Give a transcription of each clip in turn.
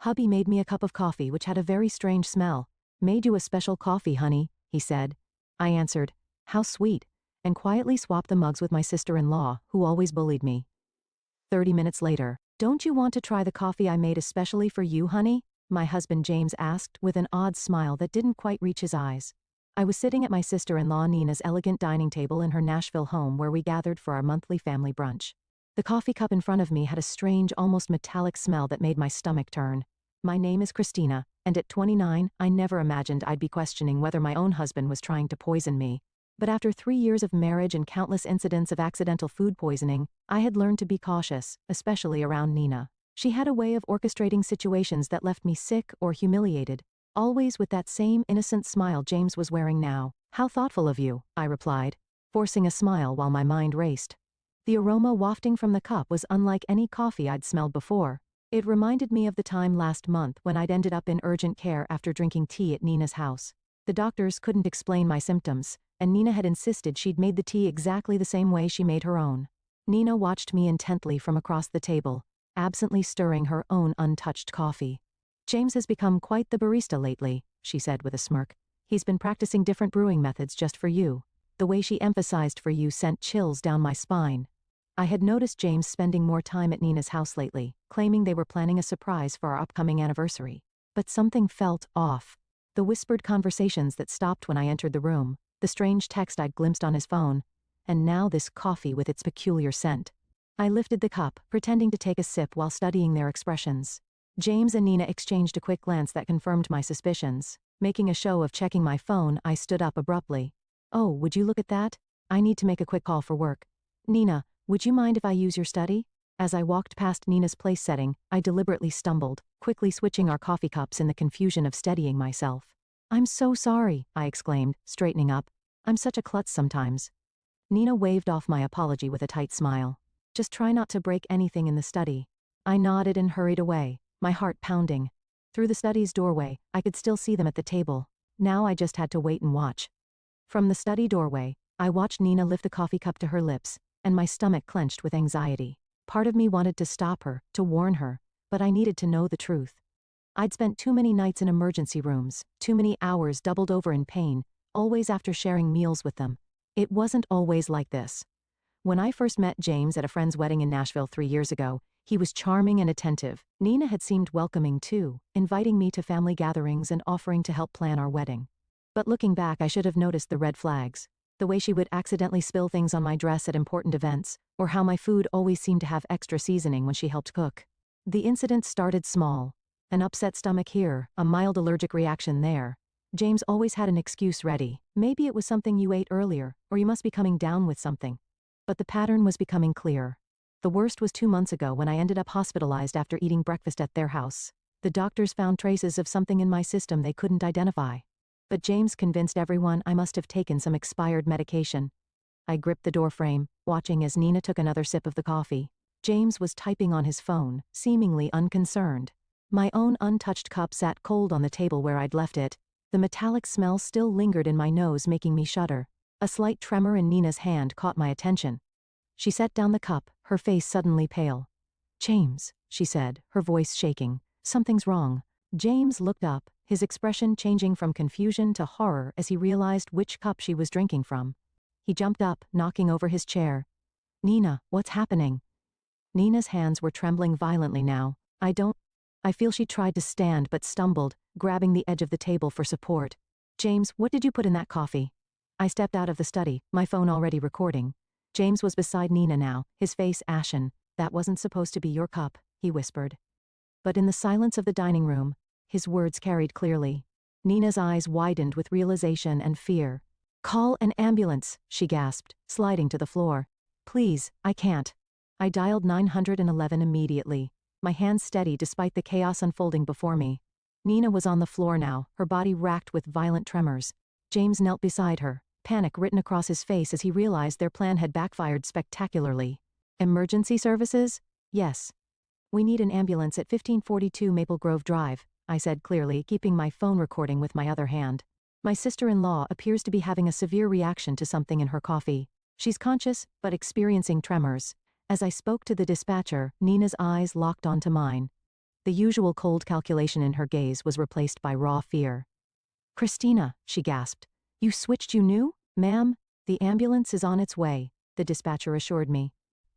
Hubby made me a cup of coffee which had a very strange smell. Made you a special coffee, honey, he said. I answered, how sweet, and quietly swapped the mugs with my sister-in-law, who always bullied me. 30 minutes later, don't you want to try the coffee I made especially for you, honey? My husband James asked with an odd smile that didn't quite reach his eyes. I was sitting at my sister-in-law Nina's elegant dining table in her Nashville home where we gathered for our monthly family brunch. The coffee cup in front of me had a strange, almost metallic smell that made my stomach turn. My name is Christina, and at 29, I never imagined I'd be questioning whether my own husband was trying to poison me. But after 3 years of marriage and countless incidents of accidental food poisoning, I had learned to be cautious, especially around Nina. She had a way of orchestrating situations that left me sick or humiliated, always with that same innocent smile James was wearing now. How thoughtful of you, I replied, forcing a smile while my mind raced. The aroma wafting from the cup was unlike any coffee I'd smelled before. It reminded me of the time last month when I'd ended up in urgent care after drinking tea at Nina's house. The doctors couldn't explain my symptoms, and Nina had insisted she'd made the tea exactly the same way she made her own. Nina watched me intently from across the table, absently stirring her own untouched coffee. James has become quite the barista lately, she said with a smirk. He's been practicing different brewing methods just for you. The way she emphasized for you sent chills down my spine. I had noticed James spending more time at Nina's house lately, claiming they were planning a surprise for our upcoming anniversary. But something felt off. The whispered conversations that stopped when I entered the room, the strange text I'd glimpsed on his phone, and now this coffee with its peculiar scent. I lifted the cup, pretending to take a sip while studying their expressions. James and Nina exchanged a quick glance that confirmed my suspicions. Making a show of checking my phone, I stood up abruptly. Oh, would you look at that? I need to make a quick call for work. Nina, would you mind if I use your study? As I walked past Nina's place setting, I deliberately stumbled, quickly switching our coffee cups in the confusion of steadying myself. I'm so sorry, I exclaimed, straightening up. I'm such a klutz sometimes. Nina waved off my apology with a tight smile. Just try not to break anything in the study. I nodded and hurried away, my heart pounding. Through the study's doorway, I could still see them at the table. Now I just had to wait and watch. From the study doorway, I watched Nina lift the coffee cup to her lips, and my stomach clenched with anxiety. Part of me wanted to stop her, to warn her, but I needed to know the truth. I'd spent too many nights in emergency rooms, too many hours doubled over in pain, always after sharing meals with them. It wasn't always like this. When I first met James at a friend's wedding in Nashville 3 years ago, he was charming and attentive. Nina had seemed welcoming too, inviting me to family gatherings and offering to help plan our wedding. But looking back, I should have noticed the red flags. The way she would accidentally spill things on my dress at important events, or how my food always seemed to have extra seasoning when she helped cook. The incident started small. An upset stomach here, a mild allergic reaction there. James always had an excuse ready. Maybe it was something you ate earlier, or you must be coming down with something. But the pattern was becoming clear. The worst was 2 months ago when I ended up hospitalized after eating breakfast at their house. The doctors found traces of something in my system they couldn't identify. But James convinced everyone I must have taken some expired medication. I gripped the doorframe, watching as Nina took another sip of the coffee. James was typing on his phone, seemingly unconcerned. My own untouched cup sat cold on the table where I'd left it. The metallic smell still lingered in my nose, making me shudder. A slight tremor in Nina's hand caught my attention. She set down the cup, her face suddenly pale. James, she said, her voice shaking. Something's wrong. James looked up, his expression changing from confusion to horror as he realized which cup she was drinking from. He jumped up, knocking over his chair. Nina, what's happening? Nina's hands were trembling violently now. I feel she tried to stand but stumbled, grabbing the edge of the table for support. James, what did you put in that coffee? I stepped out of the study, my phone already recording. James was beside Nina now, his face ashen. That wasn't supposed to be your cup, he whispered. But in the silence of the dining room, his words carried clearly. Nina's eyes widened with realization and fear. Call an ambulance, she gasped, sliding to the floor. Please, I can't. I dialed 911 immediately, my hands steady despite the chaos unfolding before me. Nina was on the floor now, her body racked with violent tremors. James knelt beside her, panic written across his face as he realized their plan had backfired spectacularly. Emergency services? Yes. We need an ambulance at 1542 Maple Grove Drive, I said clearly, keeping my phone recording with my other hand. My sister-in-law appears to be having a severe reaction to something in her coffee. She's conscious, but experiencing tremors. As I spoke to the dispatcher, Nina's eyes locked onto mine. The usual cold calculation in her gaze was replaced by raw fear. Christina, she gasped. You switched, you knew? Ma'am, the ambulance is on its way, the dispatcher assured me.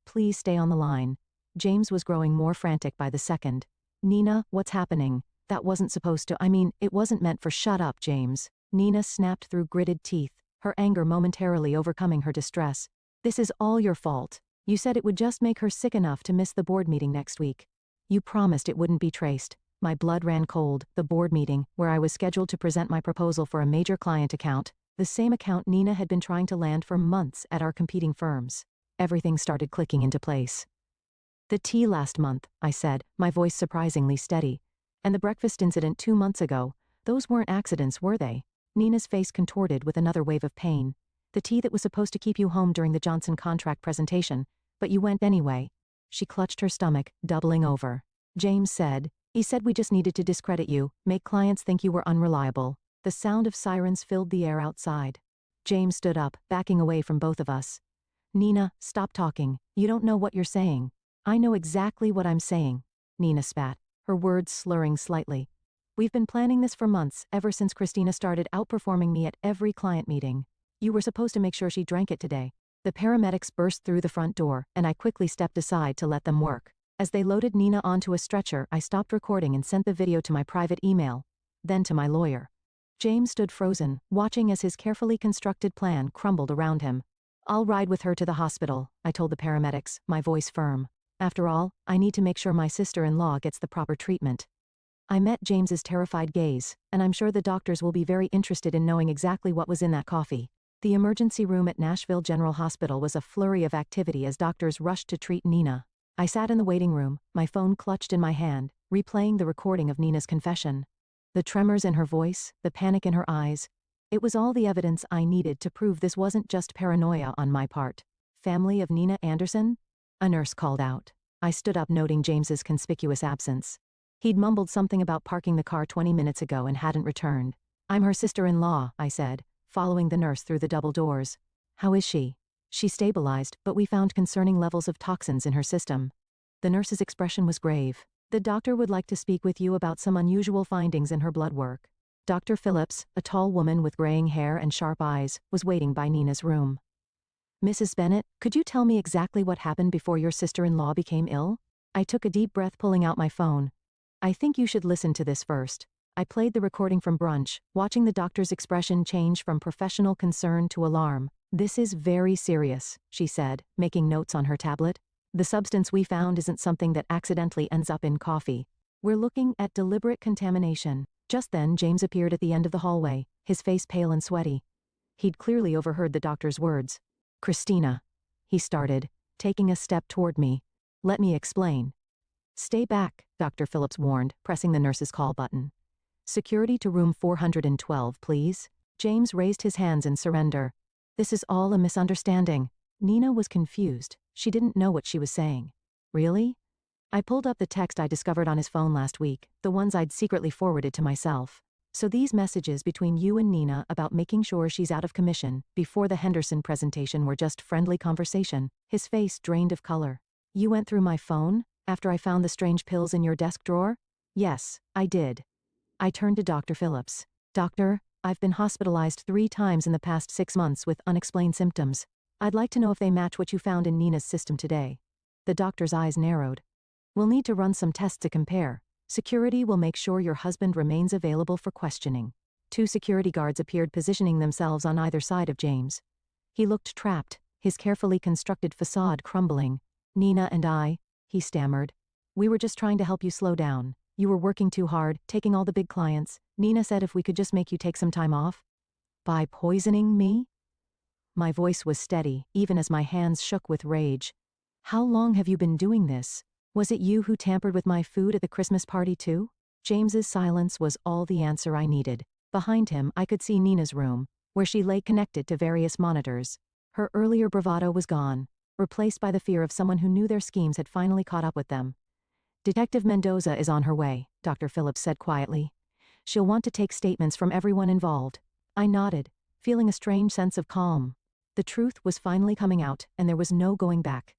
Please stay on the line. James was growing more frantic by the second. Nina, what's happening? That wasn't supposed to, it wasn't meant for. Shut up, James. Nina snapped through gritted teeth, her anger momentarily overcoming her distress. This is all your fault. You said it would just make her sick enough to miss the board meeting next week. You promised it wouldn't be traced. My blood ran cold. The board meeting, where I was scheduled to present my proposal for a major client account, the same account Nina had been trying to land for months at our competing firms. Everything started clicking into place. The tea last month, I said, my voice surprisingly steady. And the breakfast incident 2 months ago, those weren't accidents, were they? Nina's face contorted with another wave of pain. The tea that was supposed to keep you home during the Johnson contract presentation, but you went anyway. She clutched her stomach, doubling over. James said, he said we just needed to discredit you, make clients think you were unreliable. The sound of sirens filled the air outside. James stood up, backing away from both of us. Nina, stop talking. You don't know what you're saying. I know exactly what I'm saying. Nina spat, her words slurring slightly. We've been planning this for months, ever since Christina started outperforming me at every client meeting. You were supposed to make sure she drank it today. The paramedics burst through the front door, and I quickly stepped aside to let them work. As they loaded Nina onto a stretcher, I stopped recording and sent the video to my private email, then to my lawyer. James stood frozen, watching as his carefully constructed plan crumbled around him. I'll ride with her to the hospital, I told the paramedics, my voice firm. After all, I need to make sure my sister-in-law gets the proper treatment. I met James's terrified gaze, and I'm sure the doctors will be very interested in knowing exactly what was in that coffee. The emergency room at Nashville General Hospital was a flurry of activity as doctors rushed to treat Nina. I sat in the waiting room, my phone clutched in my hand, replaying the recording of Nina's confession. The tremors in her voice, the panic in her eyes. It was all the evidence I needed to prove this wasn't just paranoia on my part. Family of Nina Anderson? A nurse called out. I stood up, noting James's conspicuous absence. He'd mumbled something about parking the car 20 minutes ago and hadn't returned. I'm her sister-in-law, I said, following the nurse through the double doors. How is she? She stabilized, but we found concerning levels of toxins in her system. The nurse's expression was grave. The doctor would like to speak with you about some unusual findings in her blood work. Dr. Phillips, a tall woman with graying hair and sharp eyes, was waiting by Nina's room. Mrs. Bennett, could you tell me exactly what happened before your sister-in-law became ill? I took a deep breath, pulling out my phone. I think you should listen to this first. I played the recording from brunch, watching the doctor's expression change from professional concern to alarm. This is very serious, she said, making notes on her tablet. The substance we found isn't something that accidentally ends up in coffee. We're looking at deliberate contamination. Just then, James appeared at the end of the hallway, his face pale and sweaty. He'd clearly overheard the doctor's words. Christina, he started, taking a step toward me. Let me explain. Stay back, Dr. Phillips warned, pressing the nurse's call button. Security to room 412, please. James raised his hands in surrender. This is all a misunderstanding. Nina was confused. She didn't know what she was saying. Really? I pulled up the text I discovered on his phone last week, the ones I'd secretly forwarded to myself. So these messages between you and Nina about making sure she's out of commission before the Henderson presentation were just friendly conversation. His face drained of color. You went through my phone after I found the strange pills in your desk drawer? Yes, I did. I turned to Dr. Phillips. Doctor, I've been hospitalized 3 times in the past 6 months with unexplained symptoms. I'd like to know if they match what you found in Nina's system today. The doctor's eyes narrowed. We'll need to run some tests to compare. Security will make sure your husband remains available for questioning. 2 security guards appeared, positioning themselves on either side of James. He looked trapped, his carefully constructed facade crumbling. Nina and I, he stammered. We were just trying to help you slow down. You were working too hard, taking all the big clients. Nina said if we could just make you take some time off. By poisoning me? My voice was steady, even as my hands shook with rage. How long have you been doing this? Was it you who tampered with my food at the Christmas party too? James's silence was all the answer I needed. Behind him, I could see Nina's room, where she lay connected to various monitors. Her earlier bravado was gone, replaced by the fear of someone who knew their schemes had finally caught up with them. Detective Mendoza is on her way, Dr. Phillips said quietly. She'll want to take statements from everyone involved. I nodded, feeling a strange sense of calm. The truth was finally coming out, and there was no going back.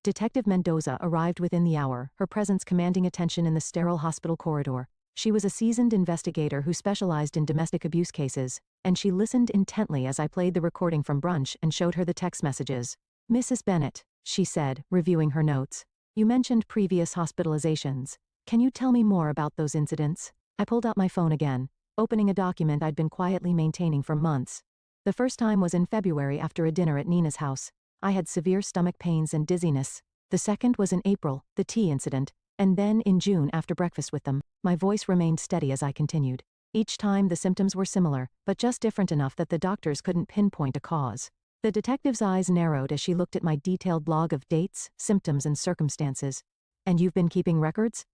Detective Mendoza arrived within the hour, her presence commanding attention in the sterile hospital corridor. She was a seasoned investigator who specialized in domestic abuse cases, and she listened intently as I played the recording from brunch and showed her the text messages. "Mrs. Bennett," she said, reviewing her notes. "You mentioned previous hospitalizations. Can you tell me more about those incidents?" I pulled out my phone again, opening a document I'd been quietly maintaining for months. The first time was in February after a dinner at Nina's house. I had severe stomach pains and dizziness. The second was in April, the tea incident, and then in June after breakfast with them. My voice remained steady as I continued. Each time the symptoms were similar, but just different enough that the doctors couldn't pinpoint a cause. The detective's eyes narrowed as she looked at my detailed log of dates, symptoms, and circumstances. "And you've been keeping records?"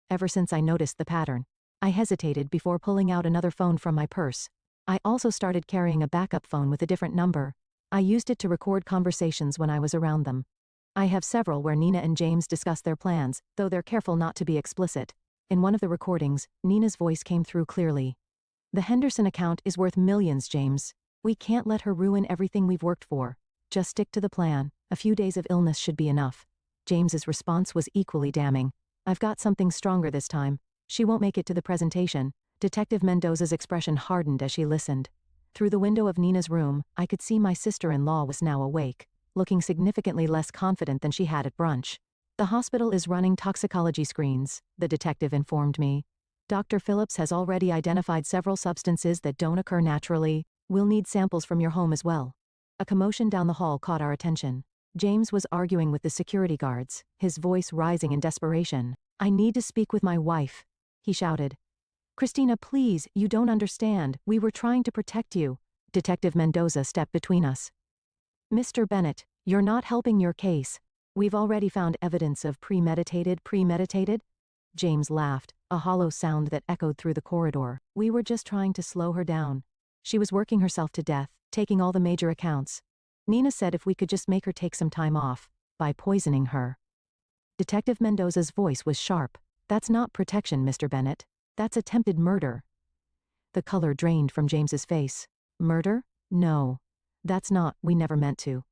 "Ever since I noticed the pattern." I hesitated before pulling out another phone from my purse. I also started carrying a backup phone with a different number. I used it to record conversations when I was around them. I have several where Nina and James discuss their plans, though they're careful not to be explicit. In one of the recordings, Nina's voice came through clearly. "The Henderson account is worth millions, James. We can't let her ruin everything we've worked for. Just stick to the plan. A few days of illness should be enough." James's response was equally damning. "I've got something stronger this time. She won't make it to the presentation." Detective Mendoza's expression hardened as she listened. Through the window of Nina's room, I could see my sister-in-law was now awake, looking significantly less confident than she had at brunch. "The hospital is running toxicology screens," the detective informed me. "Dr. Phillips has already identified several substances that don't occur naturally. We'll need samples from your home as well." A commotion down the hall caught our attention. James was arguing with the security guards, his voice rising in desperation. "I need to speak with my wife," he shouted. "Christina, please, you don't understand. We were trying to protect you." Detective Mendoza stepped between us. "Mr. Bennett, you're not helping your case. We've already found evidence of premeditated. James laughed, a hollow sound that echoed through the corridor. "We were just trying to slow her down. She was working herself to death, taking all the major accounts. Nina said if we could just make her take some time off, by poisoning her." Detective Mendoza's voice was sharp. "That's not protection, Mr. Bennett. That's attempted murder." The color drained from James's face. "Murder? No. That's not, we never meant to."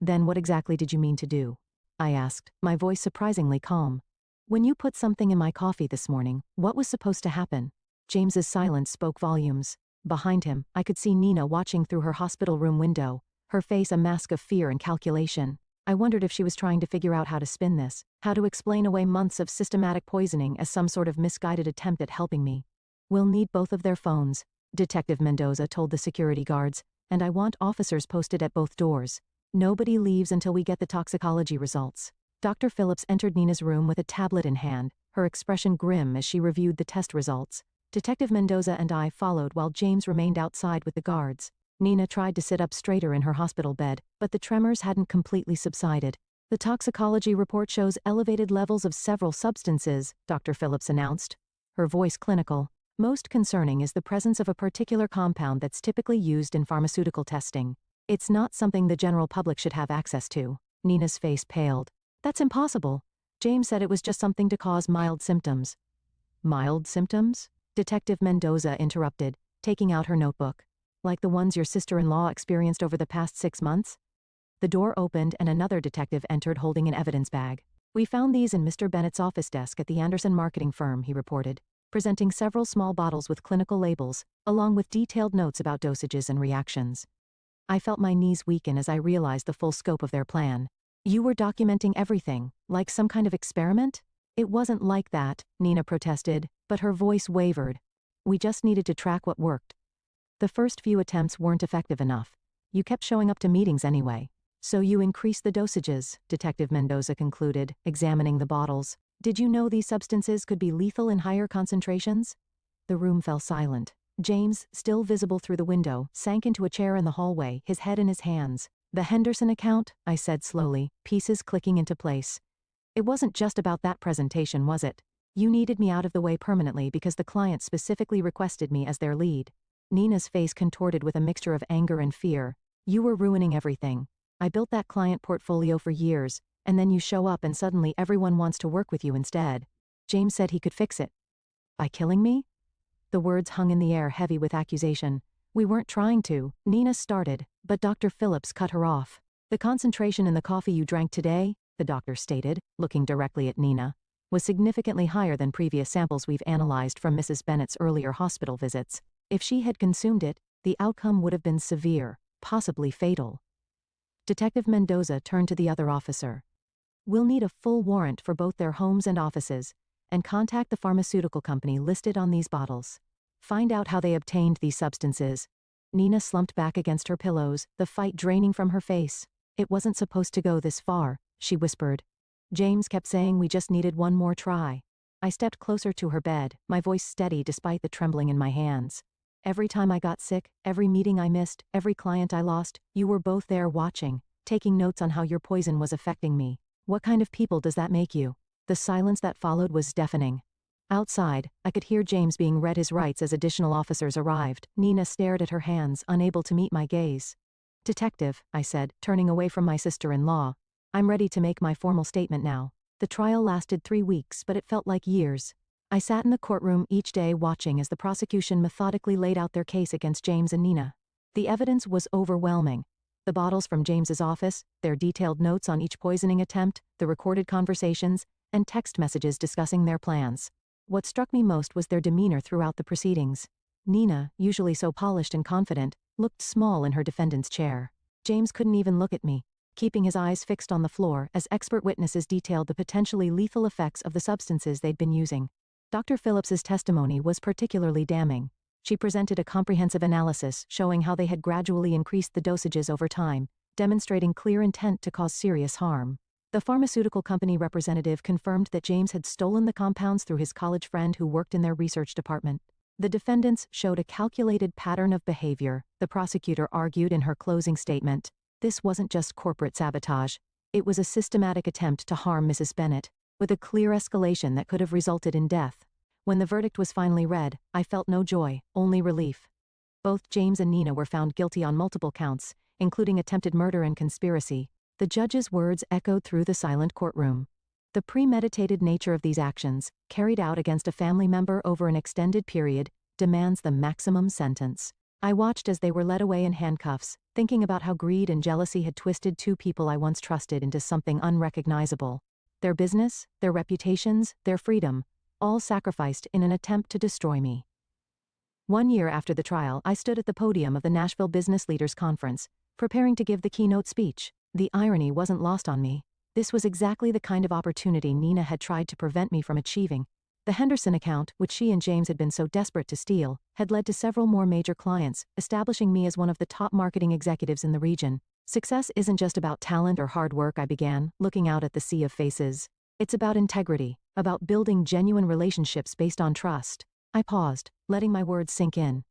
"Then what exactly did you mean to do?" I asked, my voice surprisingly calm. "When you put something in my coffee this morning, what was supposed to happen?" James's silence spoke volumes. Behind him, I could see Nina watching through her hospital room window, her face a mask of fear and calculation. I wondered if she was trying to figure out how to spin this, how to explain away months of systematic poisoning as some sort of misguided attempt at helping me. "We'll need both of their phones," Detective Mendoza told the security guards, "and I want officers posted at both doors. Nobody leaves until we get the toxicology results." Dr. Phillips entered Nina's room with a tablet in hand, her expression grim as she reviewed the test results. Detective Mendoza and I followed while James remained outside with the guards. Nina tried to sit up straighter in her hospital bed, but the tremors hadn't completely subsided. "The toxicology report shows elevated levels of several substances," Dr. Phillips announced, her voice clinical. "Most concerning is the presence of a particular compound that's typically used in pharmaceutical testing. It's not something the general public should have access to." Nina's face paled. "That's impossible. James said it was just something to cause mild symptoms." "Mild symptoms?" Detective Mendoza interrupted, taking out her notebook. "Like the ones your sister-in-law experienced over the past 6 months?" The door opened and another detective entered holding an evidence bag. "We found these in Mr. Bennett's office desk at the Anderson marketing firm," he reported, presenting several small bottles with clinical labels, along with detailed notes about dosages and reactions. I felt my knees weaken as I realized the full scope of their plan. "You were documenting everything, like some kind of experiment?" "It wasn't like that," Nina protested, but her voice wavered. "We just needed to track what worked. The first few attempts weren't effective enough. You kept showing up to meetings anyway. So you increased the dosages," Detective Mendoza concluded, examining the bottles. "Did you know these substances could be lethal in higher concentrations?" The room fell silent. James, still visible through the window, sank into a chair in the hallway, his head in his hands. "The Henderson account?" I said slowly, pieces clicking into place. "It wasn't just about that presentation, was it? You needed me out of the way permanently because the client specifically requested me as their lead." Nina's face contorted with a mixture of anger and fear. "You were ruining everything. I built that client portfolio for years, and then you show up and suddenly everyone wants to work with you instead. James said he could fix it." "By killing me?" The words hung in the air heavy with accusation. "We weren't trying to," Nina started, but Dr. Phillips cut her off. "The concentration in the coffee you drank today, the doctor stated, looking directly at Nina, was significantly higher than previous samples we've analyzed from Mrs. Bennett's earlier hospital visits. If she had consumed it, the outcome would have been severe, possibly fatal. Detective Mendoza turned to the other officer. We'll need a full warrant for both their homes and offices, and contact the pharmaceutical company listed on these bottles. Find out how they obtained these substances. Nina slumped back against her pillows, the fight draining from her face. It wasn't supposed to go this far, she whispered. James kept saying we just needed one more try. I stepped closer to her bed, my voice steady despite the trembling in my hands. Every time I got sick, every meeting I missed, every client I lost, you were both there watching, taking notes on how your poison was affecting me. What kind of people does that make you? The silence that followed was deafening. Outside, I could hear James being read his rights as additional officers arrived. Nina stared at her hands, unable to meet my gaze. Detective, I said, turning away from my sister-in-law. I'm ready to make my formal statement now. The trial lasted 3 weeks, but it felt like years. I sat in the courtroom each day watching as the prosecution methodically laid out their case against James and Nina. The evidence was overwhelming. The bottles from James's office, their detailed notes on each poisoning attempt, the recorded conversations, and text messages discussing their plans. What struck me most was their demeanor throughout the proceedings. Nina, usually so polished and confident, looked small in her defendant's chair. James couldn't even look at me, keeping his eyes fixed on the floor as expert witnesses detailed the potentially lethal effects of the substances they'd been using. Dr. Phillips's testimony was particularly damning. She presented a comprehensive analysis showing how they had gradually increased the dosages over time, demonstrating clear intent to cause serious harm. The pharmaceutical company representative confirmed that James had stolen the compounds through his college friend who worked in their research department. The defendants showed a calculated pattern of behavior, the prosecutor argued in her closing statement. This wasn't just corporate sabotage. It was a systematic attempt to harm Mrs. Bennett, with a clear escalation that could have resulted in death. When the verdict was finally read, I felt no joy, only relief. Both James and Nina were found guilty on multiple counts, including attempted murder and conspiracy. The judge's words echoed through the silent courtroom. The premeditated nature of these actions, carried out against a family member over an extended period, demands the maximum sentence. I watched as they were led away in handcuffs, thinking about how greed and jealousy had twisted two people I once trusted into something unrecognizable. Their business, their reputations, their freedom, all sacrificed in an attempt to destroy me. 1 year after the trial, I stood at the podium of the Nashville Business Leaders Conference, preparing to give the keynote speech. The irony wasn't lost on me. This was exactly the kind of opportunity Nina had tried to prevent me from achieving. The Henderson account, which she and James had been so desperate to steal, had led to several more major clients, establishing me as one of the top marketing executives in the region. Success isn't just about talent or hard work, I began, looking out at the sea of faces. It's about integrity, about building genuine relationships based on trust. I paused, letting my words sink in.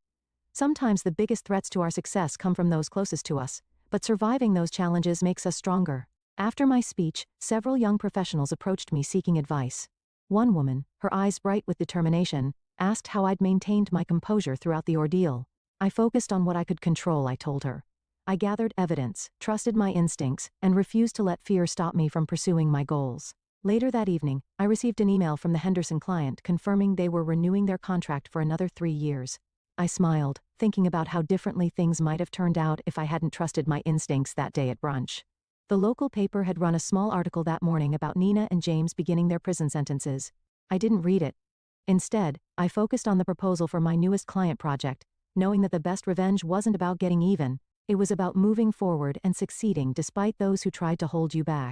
Sometimes the biggest threats to our success come from those closest to us, but surviving those challenges makes us stronger. After my speech, several young professionals approached me seeking advice. One woman, her eyes bright with determination, asked how I'd maintained my composure throughout the ordeal. I focused on what I could control, I told her. I gathered evidence, trusted my instincts, and refused to let fear stop me from pursuing my goals. Later that evening, I received an email from the Henderson client confirming they were renewing their contract for another 3 years. I smiled, thinking about how differently things might have turned out if I hadn't trusted my instincts that day at brunch. The local paper had run a small article that morning about Nina and James beginning their prison sentences. I didn't read it. Instead, I focused on the proposal for my newest client project, knowing that the best revenge wasn't about getting even. It was about moving forward and succeeding despite those who tried to hold you back.